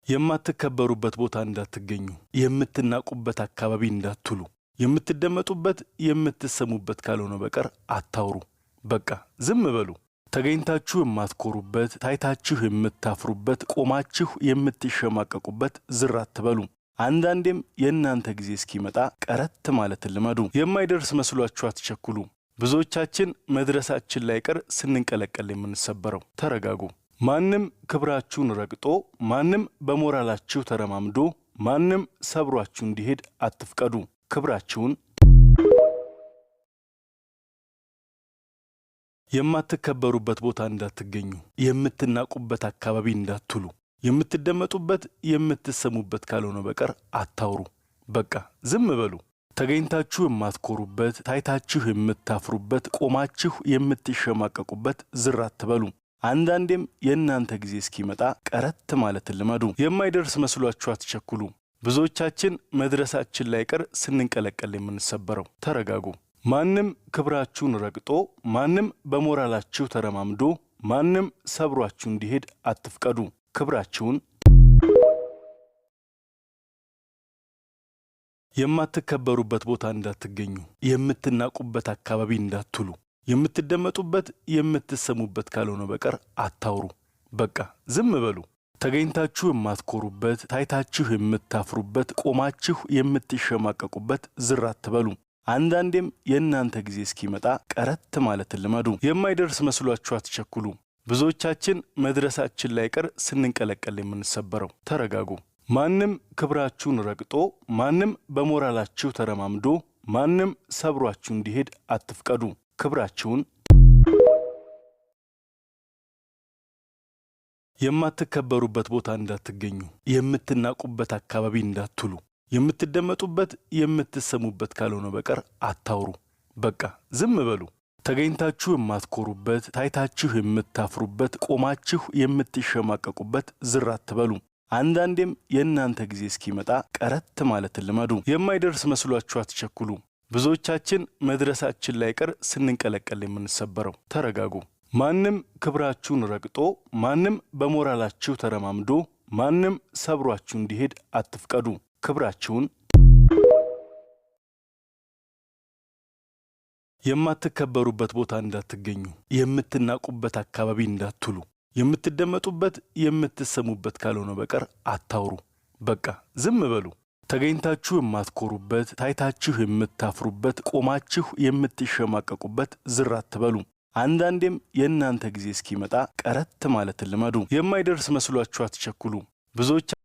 የማትከበሩበት ቦታ እንዳትገኙ የምትናቁበት አካባቢ እንዳትሉ የምትደመጡበት የምትሰሙበት ካልሆነ በቀር አታውሩ በቃ ዝም በሉ ተገኝታችሁ የማትኮሩበት ታይታችሁ የምታፍሩበት ቆማችሁ የምትሸማቀቁበት ዝር አትበሉ አንዳንዴም የእናንተ ጊዜ እስኪመጣ ቀረት ማለት ልመዱ የማይደርስ መስሏችሁ አትቸኩሉ ብዙዎቻችን መድረሳችን ላይ ቀር ስንንቀለቀል የምንሰበረው ተረጋጉ ማንም ክብራችሁን ረግጦ ማንም በሞራላችሁ ተረማምዶ ማንም ሰብሯችሁ እንዲሄድ አትፍቀዱ ክብራችሁን የማትከበሩበት ቦታ እንዳትገኙ የምትናቁበት አካባቢ እንዳትሉ የምትደመጡበት የምትሰሙበት ካልሆነ በቀር አታውሩ በቃ ዝም በሉ ተገኝታችሁ የማትኮሩበት ታይታችሁ የምታፍሩበት ቆማችሁ የምትሸማቀቁበት ዝር አትበሉ አንዳንዴም የእናንተ ጊዜ እስኪመጣ ቀረት ማለት ልመዱ የማይደርስ መስሏችሁ አትቸኩሉ ብዙዎቻችን መድረሳችን ላይ ቀር ስንንቀለቀል የምንሰበረው ተረጋጉ ማንም ክብራችሁን ረግጦ ማንም በሞራላችሁ ተረማምዶ ማንም ሰብሯችሁ እንዲሄድ አትፍቀዱ ክብራችሁን የማትከበሩበት ቦታ እንዳትገኙ የምትናቁበት አካባቢ እንዳትሉ የምትደመጡበት የምትሰሙበት ካልሆነ በቀር አታውሩ በቃ ዝም በሉ ተገኝታችሁ የማትኮሩበት ታይታችሁ የምታፍሩበት ቆማችሁ የምትሸማቀቁበት ዝር አትበሉ አንዳንዴም የእናንተ ጊዜ እስኪመጣ ቀረት ማለት ልመዱ የማይደርስ መስሏችሁ አትቸኩሉ ብዙዎቻችን መድረሳችን ላይ ቀር ስንንቀለቀል የምንሰበረው ተረጋጉ ማንም ክብራችሁን ረግጦ ማንም በሞራላችሁ ተረማምዶ ማንም ሰብሯችሁ እንዲሄድ አትፍቀዱ ክብራችሁን የማትከበሩበት ቦታ እንዳትገኙ የምትናቁበት አካባቢ እንዳትሉ የምትደመጡበት የምትሰሙበት ካልሆነ በቀር አታውሩ በቃ ዝም በሉ ተገኝታችሁ የማትኮሩበት ታይታችሁ የምታፍሩበት ቆማችሁ የምትሸማቀቁበት ዝር አትበሉ አንዳንዴም የእናንተ ጊዜ እስኪመጣ ቀረት ማለት ልመዱ የማይደርስ መስሏችሁ አትቸኩሉ ብዙዎቻችን መድረሳችን ላይ ቀር ስንንቀለቀል የምንሰበረው ተረጋጉ ማንም ክብራችሁን ረግጦ ማንም በሞራላችሁ ተረማምዶ ማንም ሰብሯችሁ እንዲሄድ አትፍቀዱ ክብራችሁን የማትከበሩበት ቦታ እንዳትገኙ የምትናቁበት አካባቢ እንዳትሉ የምትደመጡበት የምትሰሙበት ካልሆነ በቀር አታውሩ በቃ ዝም በሉ ተገኝታችሁ የማትኮሩበት ታይታችሁ የምታፍሩበት ቆማችሁ የምትሸማቀቁበት ዝር አትበሉ አንዳንዴም የእናንተ ጊዜ እስኪመጣ ቀረት ማለት ልመዱ የማይደርስ መስሏችሁ አትቸኩሉ ብዙዎች